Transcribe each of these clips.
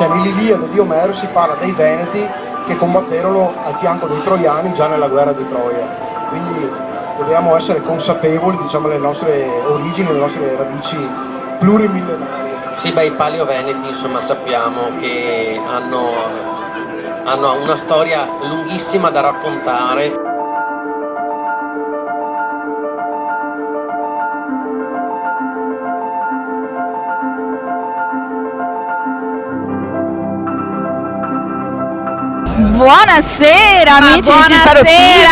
Cioè nell'Iliade di Omero si parla dei Veneti che combatterono al fianco dei Troiani già nella guerra di Troia. Quindi dobbiamo essere consapevoli, diciamo, delle nostre origini, delle nostre radici plurimillenarie. Sì, beh, i Paleoveneti, insomma, sappiamo che hanno una storia lunghissima da raccontare. Buonasera amici di Faro Team.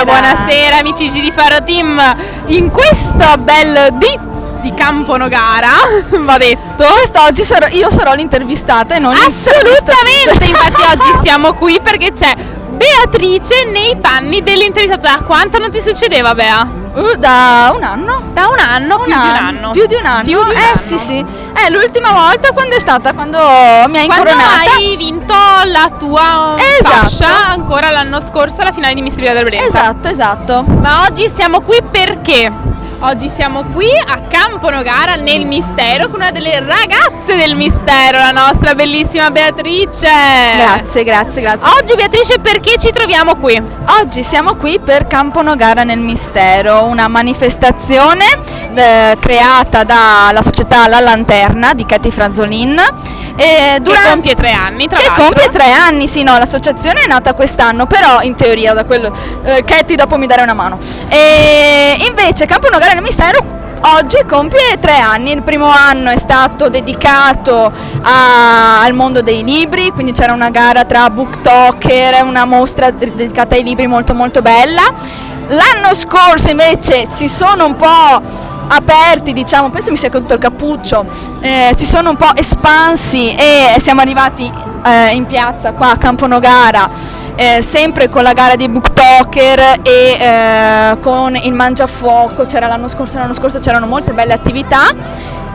Buonasera amici di Faro Team. In questo bel di Camponogara, va detto. Quest'oggi io sarò l'intervistata e non assolutamente. Infatti oggi siamo qui perché c'è Beatrice nei panni dell'intervistata. Da quanto non ti succedeva, Bea? Da un anno. Da un anno? Più di un anno. Sì. L'ultima volta quando è stata? Quando mi hai incoronata. Quando hai vinto la tua fascia ancora l'anno scorso alla finale di Miss Riviera del Brenta. Esatto. Ma oggi siamo qui perché? Oggi siamo qui a Camponogara nel Mistero con una delle ragazze del Mistero, la nostra bellissima Beatrice. Grazie. Oggi Beatrice, perché ci troviamo qui? Oggi siamo qui per Camponogara nel Mistero, una manifestazione creata dalla società La Lanterna di Katy Franzolin. Che compie 3 anni, tra l'altro. Compie 3 anni, sì, no, l'associazione è nata quest'anno, però in teoria da quello Katy dopo mi darà una mano. E invece Camponogara nel Mistero oggi compie 3 anni. Il primo anno è stato dedicato al mondo dei libri, quindi c'era una gara tra booktalker, una mostra dedicata ai libri molto molto bella. L'anno scorso invece si sono un po' aperti, diciamo, penso mi sia caduto il cappuccio, si sono un po' espansi e siamo arrivati in piazza qua a Camponogara, sempre con la gara di booktalker e con il mangiafuoco. C'era l'anno scorso c'erano molte belle attività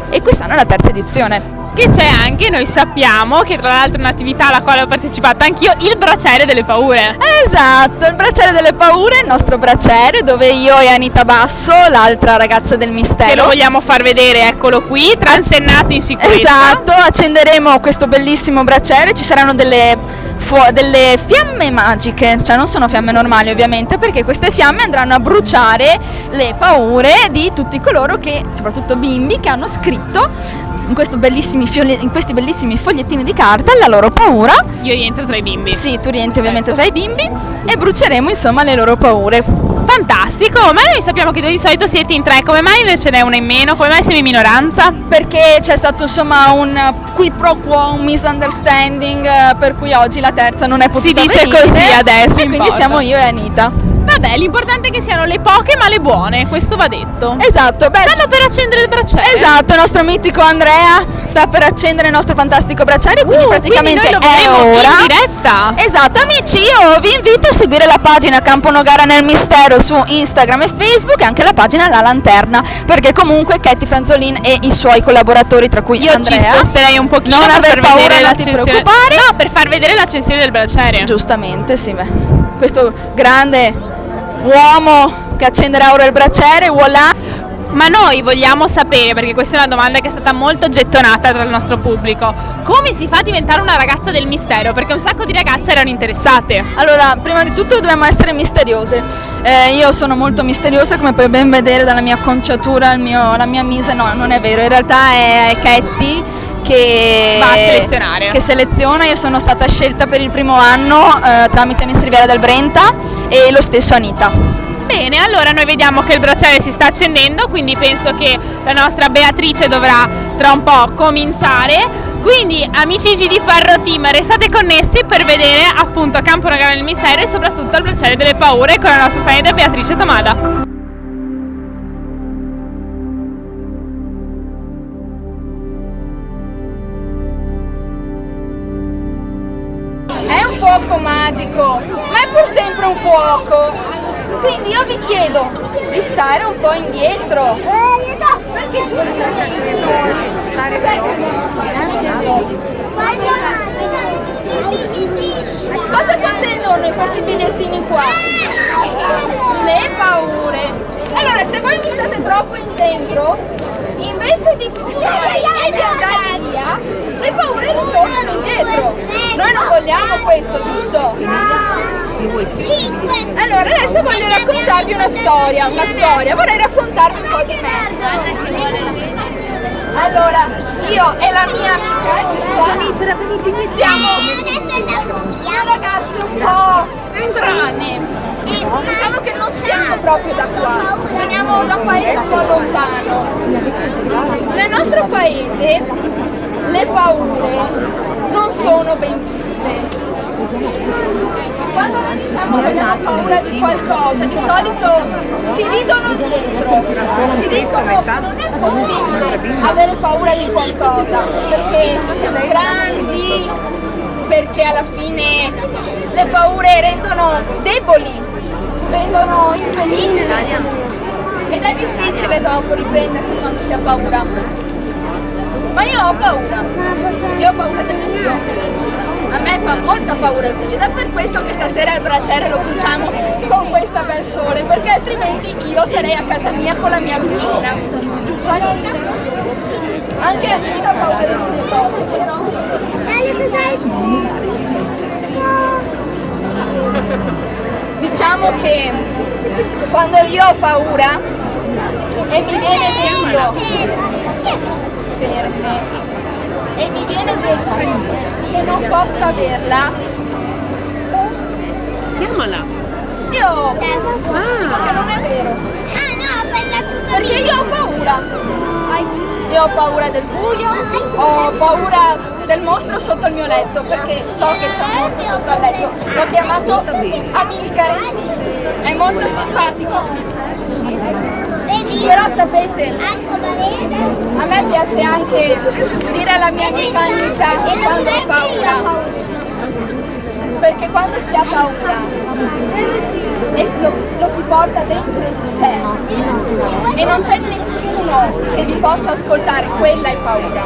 e quest'anno è la 3ª edizione. Che c'è anche, noi sappiamo che tra l'altro è un'attività alla quale ho partecipato anch'io, il braciere delle paure. Esatto, il braciere delle paure, il nostro braciere, dove io e Anita Basso, l'altra ragazza del Mistero, che lo vogliamo far vedere, eccolo qui, transennato in sicurezza. Esatto, accenderemo questo bellissimo braciere, ci saranno delle fiamme magiche, cioè non sono fiamme normali ovviamente, perché queste fiamme andranno a bruciare le paure di tutti coloro che, soprattutto bimbi, che hanno scritto in questi bellissimi fogliettini di carta la loro paura. Io rientro tra i bimbi. Sì, tu rientri ovviamente tra i bimbi e bruceremo insomma le loro paure. Fantastico, ma noi sappiamo che voi di solito siete in 3, come mai ce n'è una in meno? Come mai siamo in minoranza? Perché c'è stato insomma un qui pro quo, un misunderstanding, per cui oggi la terza non è potuta venire. Si dice così adesso, e quindi siamo io e Anita. Vabbè, l'importante è che siano le poche ma le buone, questo va detto. Esatto, stanno per accendere il braciere. Esatto, il nostro mitico Andrea sta per accendere il nostro fantastico braciere, quindi praticamente quindi noi lo è ora. In diretta. Esatto, amici, io vi invito a seguire la pagina Camponogara nel Mistero su Instagram e Facebook e anche la pagina La Lanterna, perché comunque Katy Franzolin e i suoi collaboratori, tra cui io Andrea, ci sposterei un pochino, non aver paura, non ti preoccupare. No, per far vedere l'accensione del braciere. Giustamente, sì, beh. Questo grande uomo che accenderà ora il braciere, voilà. Ma noi vogliamo sapere, perché questa è una domanda che è stata molto gettonata tra il nostro pubblico, come si fa a diventare una ragazza del Mistero? Perché un sacco di ragazze erano interessate. Allora, prima di tutto dobbiamo essere misteriose. Io sono molto misteriosa, come puoi ben vedere dalla mia acconciatura, la mia mise. No, non è vero, in realtà è Katy che va a selezionare, che seleziona. Io sono stata scelta per il primo anno tramite Miss Riviera del Brenta e lo stesso Anita. Bene, allora noi vediamo che il braciere si sta accendendo, quindi penso che la nostra Beatrice dovrà tra un po' cominciare. Quindi amici di Faro Team, restate connessi per vedere appunto Camponogara nel Mistero e soprattutto il braciere delle paure con la nostra splendida Beatrice Tamada. È un fuoco magico, ma è pur sempre un fuoco. Quindi io vi chiedo di stare un po' indietro, perché giustamente noi cosa contengono questi bigliettini qua? Le paure. Allora, se voi mi state troppo in dentro, invece di bruciare e di andare via, le paure ritornano indietro. Noi non vogliamo questo, giusto? Allora adesso voglio raccontarvi una storia, vorrei raccontarvi un po' di me. Allora, io e la mia amica siamo ragazze un po' strane. Diciamo che non siamo proprio da qua, veniamo da un paese un po' lontano. Nel nostro paese le paure non sono ben viste. Quando noi diciamo che abbiamo paura di qualcosa, di solito ci ridono dietro, ci dicono che non è possibile avere paura di qualcosa, perché siamo grandi, perché alla fine le paure rendono deboli, rendono infelici ed è difficile dopo riprendersi quando si ha paura. Ma io ho paura del buio. A me fa molta paura il buio ed è per questo che stasera il braciere lo bruciamo con questa bel sole, perché altrimenti io sarei a casa mia con la mia lucina. Giusto Anita? Anche Anita ha paura di queste cose, vero? Diciamo che quando io ho paura e mi viene detto ferme e mi viene detto che non posso averla, Chiamala. io dico che non è vero, perché io ho paura. Io ho paura del buio, ho paura del mostro sotto il mio letto, perché so che c'è un mostro sotto il letto. L'ho chiamato Amilcare, è molto simpatico. Però sapete, a me piace anche dire alla mia amica Anita quando ho paura, perché quando si ha paura e lo si porta dentro di sé e non c'è nessuno che vi possa ascoltare, quella è paura,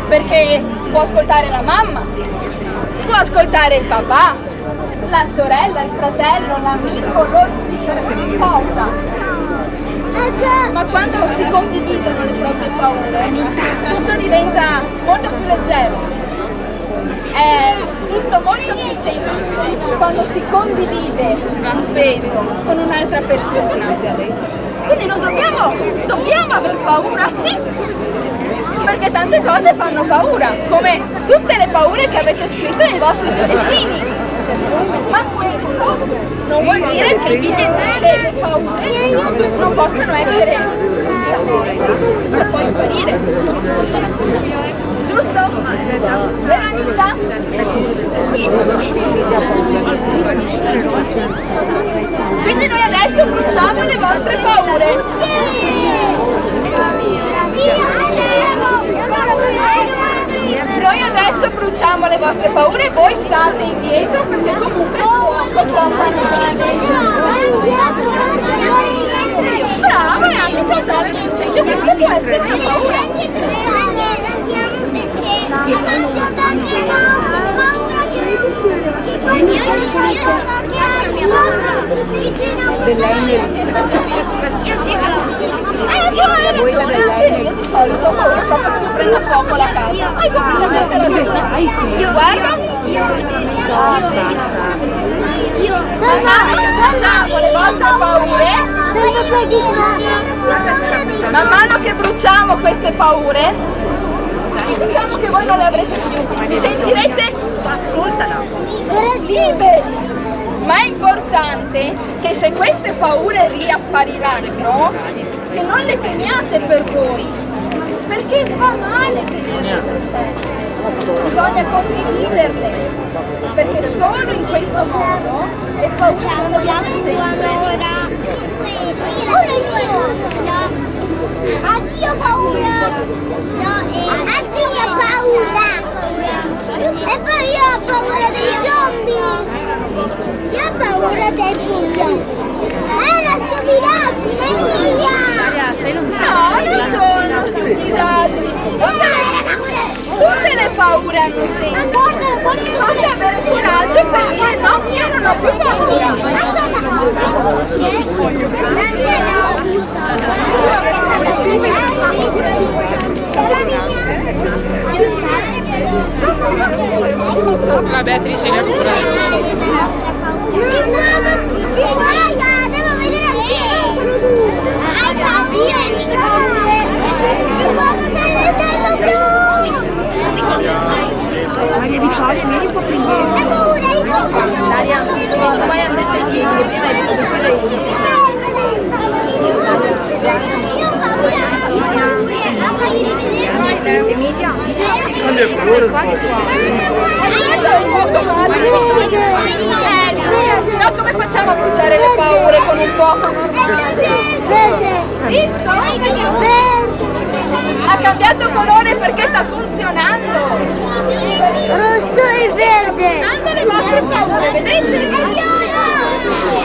perché può ascoltare la mamma, può ascoltare il papà, la sorella, il fratello, l'amico, lo zio, non importa. Ma quando si condividono le proprie paure, tutto diventa molto più leggero, è tutto molto più semplice quando si condivide un peso con un'altra persona. Quindi non dobbiamo aver paura, sì, perché tante cose fanno paura, come tutte le paure che avete scritto nei vostri bigliettini. Ma questo non vuol dire che le paure non possano essere e poi sparire. Giusto? Veronica? Quindi noi adesso bruciamo le vostre paure. Noi adesso bruciamo le vostre paure e voi state indietro perché comunque il fuoco può andare. Bravo, e anche causare un incendio, questa può essere una paura. Hai ragione, anche io di solito ho paura proprio che mi prenda fuoco la casa. Hai completamente ragione. Guarda, man mano che bruciamo le vostre paure, man mano che bruciamo queste paure, diciamo che voi non le avrete più, vi sentirete liberi. Ma è importante che se queste paure riappariranno, che non le teniate per voi, perché fa male tenerle per sé. Bisogna condividerle, perché solo in questo modo le paure sono per sempre. Addio paura! Addio paura! E poi io ho paura dei zombie! Io ho paura del buio! È una stupidaggine, Emilia! No, non sono stupidaggini! Tutte le paure hanno senso! Basta avere coraggio per dire no, io non ho più paura! La mia no! Io ho paura dei zombie! La mia! la Beatrice ne ha cura. No, devo vedere anche io, sono tu. Hai paura di cose. Non posso stare più. Maria Vittoria, vieni può prendere. Hai paura di cose. Daria, vai a mettergli Io ho paura. Fai rivederci. Emilia. Sì, se no come facciamo a bruciare le paure con un fuoco? Visto? Ha cambiato colore perché sta funzionando. Rosso e verde. Bruciando le vostre paure, vedete? È viola.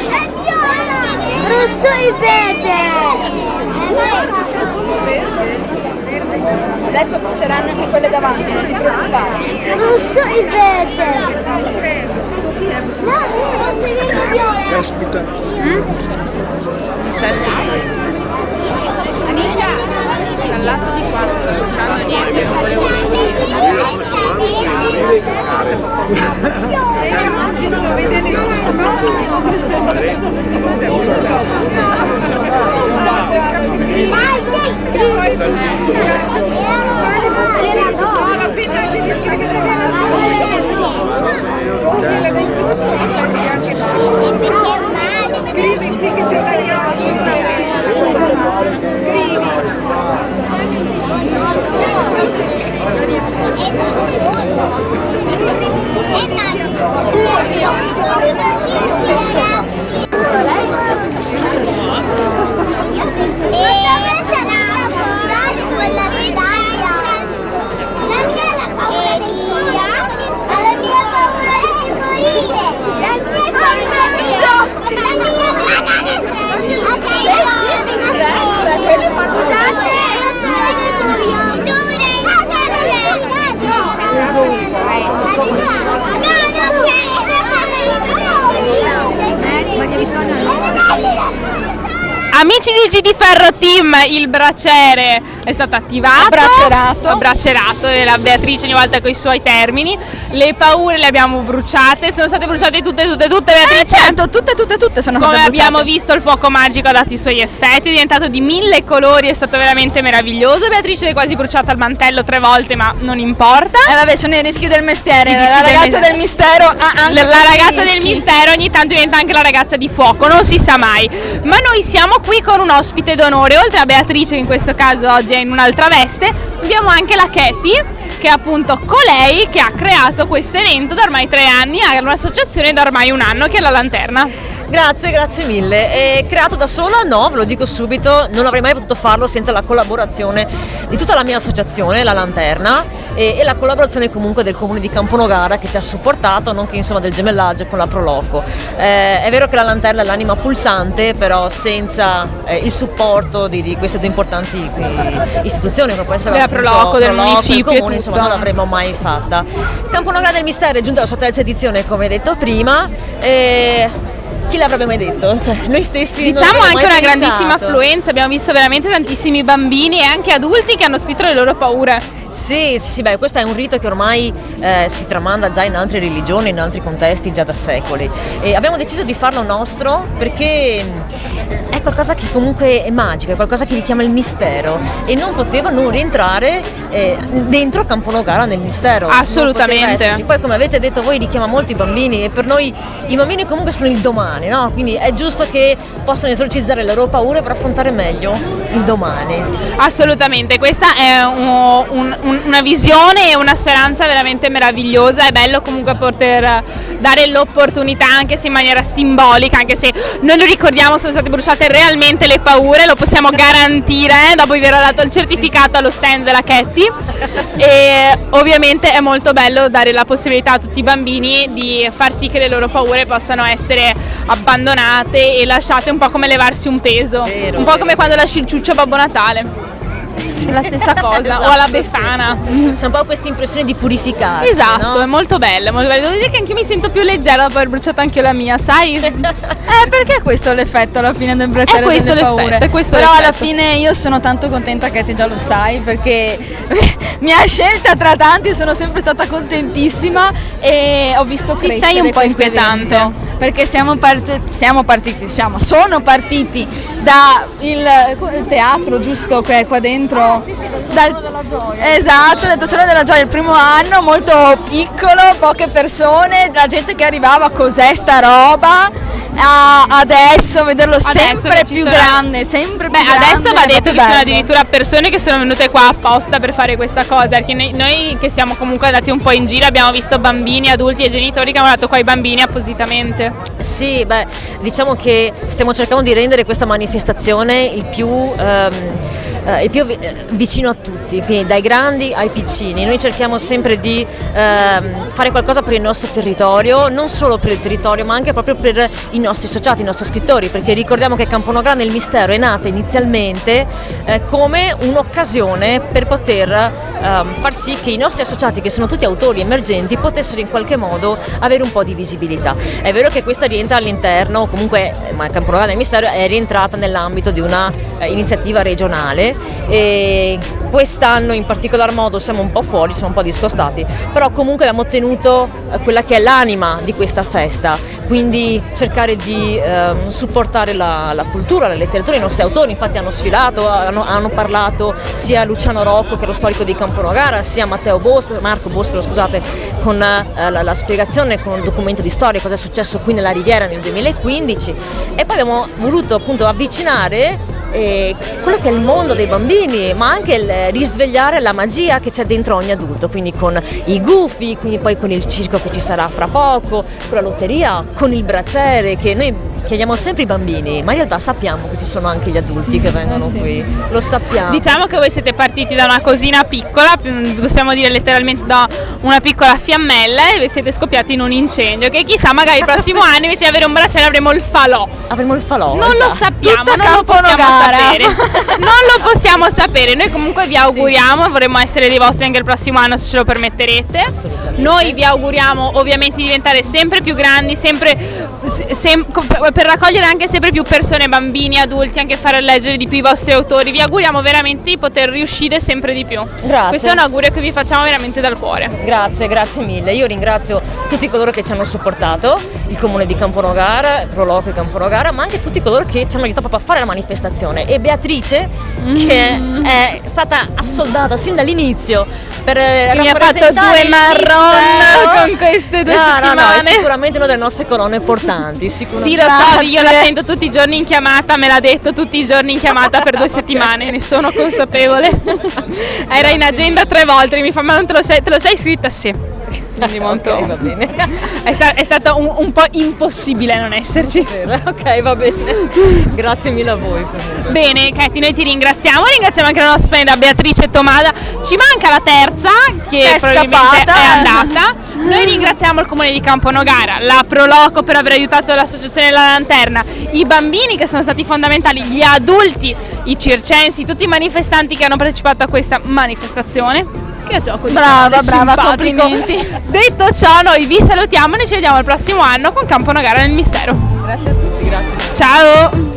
È viola. Rosso e verde. Adesso bruceranno anche quelle davanti, non ti preoccupare. Rosso e verde. No, rosso e verde e viola. Caspita. Dal lato di qua non sto bruciando niente, non volevo Scrivi sì che c'è scrivi. Amici di GD Ferro Team, il braciere è stato attivato, abbracerato e la Beatrice ogni volta con i suoi termini. Le paure le abbiamo bruciate, sono state bruciate tutte Beatrice. Certo, tutte sono Come state abbiamo bruciate. visto, il fuoco magico ha dato i suoi effetti, è diventato di 1000 colori, è stato veramente meraviglioso. Beatrice è quasi bruciata al mantello 3 volte, ma non importa. Vabbè, sono i rischi del mestiere. I rischi La del ragazza mestiere. del mistero ha anche La ragazza rischi. del mistero ogni tanto diventa anche la ragazza di fuoco, non si sa mai. Ma noi siamo qui con un ospite d'onore, oltre a Beatrice che in questo caso oggi è in un'altra veste, abbiamo anche la Katie, che è appunto colei che ha creato questo evento da ormai 3 anni, ha un'associazione da ormai 1 anno che è la Lanterna. Grazie mille. È creato da sola? No, ve lo dico subito, non avrei mai potuto farlo senza la collaborazione di tutta la mia associazione, la Lanterna, e la collaborazione comunque del comune di Camponogara che ci ha supportato, nonché insomma del gemellaggio con la Proloco. È vero che la Lanterna è l'anima pulsante, però senza il supporto di queste due importanti istituzioni, come può essere Della appunto Proloco, del il municipio e comune, insomma tutto. non l'avremmo mai fatta. Camponogara del Mistero è giunta alla sua 3ª edizione, come detto prima. Chi l'avrebbe mai detto? Cioè, noi stessi non Diciamo avremmo anche mai una grandissima pensato. affluenza, abbiamo visto veramente tantissimi bambini e anche adulti che hanno scritto le loro paure. Sì, beh, questo è un rito che ormai si tramanda già in altre religioni, in altri contesti già da secoli, e abbiamo deciso di farlo nostro perché è qualcosa che comunque è magico, è qualcosa che richiama il mistero e non poteva non rientrare dentro Camponogara nel mistero. Assolutamente. Non poteva esserci. Poi, come avete detto voi, richiama molti bambini e per noi i bambini comunque sono il domani, no? Quindi è giusto che possano esorcizzare le loro paure per affrontare meglio il domani. Assolutamente, questa è una visione e una speranza veramente meravigliosa. È bello comunque poter dare l'opportunità, anche se in maniera simbolica, anche se noi lo ricordiamo, sono state bruciate realmente le paure, lo possiamo garantire, dopo vi verrà dato il certificato allo stand della Ketty. E ovviamente è molto bello dare la possibilità a tutti i bambini di far sì che le loro paure possano essere abbandonate e lasciate, un po' come levarsi un peso, Vero, un po' come quando lasci il ciuccio a Babbo Natale. la stessa cosa, Esatto, o alla sì. Befana. C'è un po' questa impressione di purificarsi. Esatto, no? è molto bella, molto bella. Devo dire che anche io mi sento più leggera dopo aver bruciato anche io la mia, sai? Perché questo è l'effetto alla fine del bracciale È questo delle l'effetto, paure. è questo Però alla l'effetto. fine io sono tanto contenta, che te già lo sai, perché mi ha scelta tra tanti, sono sempre stata contentissima e ho visto Sì, crescere sei un po' questo inquietante. evento, perché sono partiti da il teatro, giusto, che è qua dentro. Della Gioia. Esatto, dal Salone della Gioia, il primo anno, molto piccolo, poche persone, la gente che arrivava, cos'è sta roba? Adesso vederlo sempre che ci più sono- grande, sempre più Beh, grande. adesso va è detto che proprio ci sono bello. addirittura persone che sono venute qua apposta per fare questa cosa, perché noi che siamo comunque andati un po' in giro abbiamo visto bambini, adulti e genitori che hanno dato qua i bambini appositamente. Sì, beh, diciamo che stiamo cercando di rendere questa manifestazione il più vicino a tutti, quindi dai grandi ai piccini. Noi cerchiamo sempre di fare qualcosa per il nostro territorio, non solo per il territorio ma anche proprio per i nostri associati, i nostri scrittori, perché ricordiamo che Camponogara nel Mistero è nata inizialmente come un'occasione per poter far sì che i nostri associati, che sono tutti autori emergenti, potessero in qualche modo avere un po' di visibilità. È vero che questa rientra all'interno, comunque Camponogara nel Mistero è rientrata nell'ambito di una iniziativa regionale, e quest'anno in particolar modo siamo un po' fuori, siamo un po' discostati, però comunque abbiamo ottenuto quella che è l'anima di questa festa, quindi cercare di supportare la cultura, la letteratura, i nostri autori. Infatti hanno sfilato, hanno parlato sia Luciano Rocco, che è lo storico di Camponogara, sia Marco Bosco, scusate, con la spiegazione, con il documento di storia, cosa è successo qui nella Riviera nel 2015, e poi abbiamo voluto appunto avvicinare quello che è il mondo dei bambini, ma anche il risvegliare la magia che c'è dentro ogni adulto, quindi con i gufi, quindi poi con il circo che ci sarà fra poco, con la lotteria, con il braciere, che noi chiediamo sempre i bambini, ma in realtà sappiamo che ci sono anche gli adulti che vengono qui, lo sappiamo. Diciamo che voi siete partiti da una cosina piccola, possiamo dire letteralmente da una piccola fiammella, e siete scoppiati in un incendio, che chissà, magari il prossimo anno invece di avere un braciere avremo il falò. Avremo il falò. Non lo esatto. sappiamo, Tutta non lo possiamo Camponogara. sapere. Non lo possiamo sapere. Noi comunque vi auguriamo, vorremmo essere dei vostri anche il prossimo anno se ce lo permetterete. Noi vi auguriamo ovviamente di diventare sempre più grandi, per raccogliere anche sempre più persone, bambini, adulti, anche fare leggere di più i vostri autori. Vi auguriamo veramente di poter riuscire sempre di più. Grazie. Questo è un augurio che vi facciamo veramente dal cuore. Grazie mille. Io ringrazio tutti coloro che ci hanno supportato, il comune di Camponogara, Proloco e Camponogara, ma anche tutti coloro che ci hanno aiutato proprio a fare la manifestazione, e Beatrice che è stata assoldata sin dall'inizio per Mi ha fatto rappresentare 2 il marron Mistero. con queste 2 No, settimane. è sicuramente una delle nostre colonne portanti, sicuramente. Sì, lo so, io la sento tutti i giorni in chiamata, me l'ha detto tutti i giorni in chiamata per 2 settimane, ne sono consapevole. Era in agenda 3 volte, mi fa: ma non te lo sei scritta? Sì. Quindi molto. Ok, va bene. È stato un po' impossibile non esserci. Ok, va bene. Grazie mille a voi comunque. Bene, Katy, noi ti ringraziamo anche la nostra splendida Beatrice Tomada. Ci manca la terza, che è probabilmente scappata. è andata. Noi ringraziamo il comune di Camponogara, la Proloco per aver aiutato l'associazione La Lanterna, i bambini che sono stati fondamentali, gli adulti, i circensi, tutti i manifestanti che hanno partecipato a questa manifestazione. Che gioco di Brava, parole, brava, simpatico. complimenti. Detto ciò, noi vi salutiamo e ci vediamo il prossimo anno con Camponogara nel Mistero. Grazie a tutti, grazie. Ciao!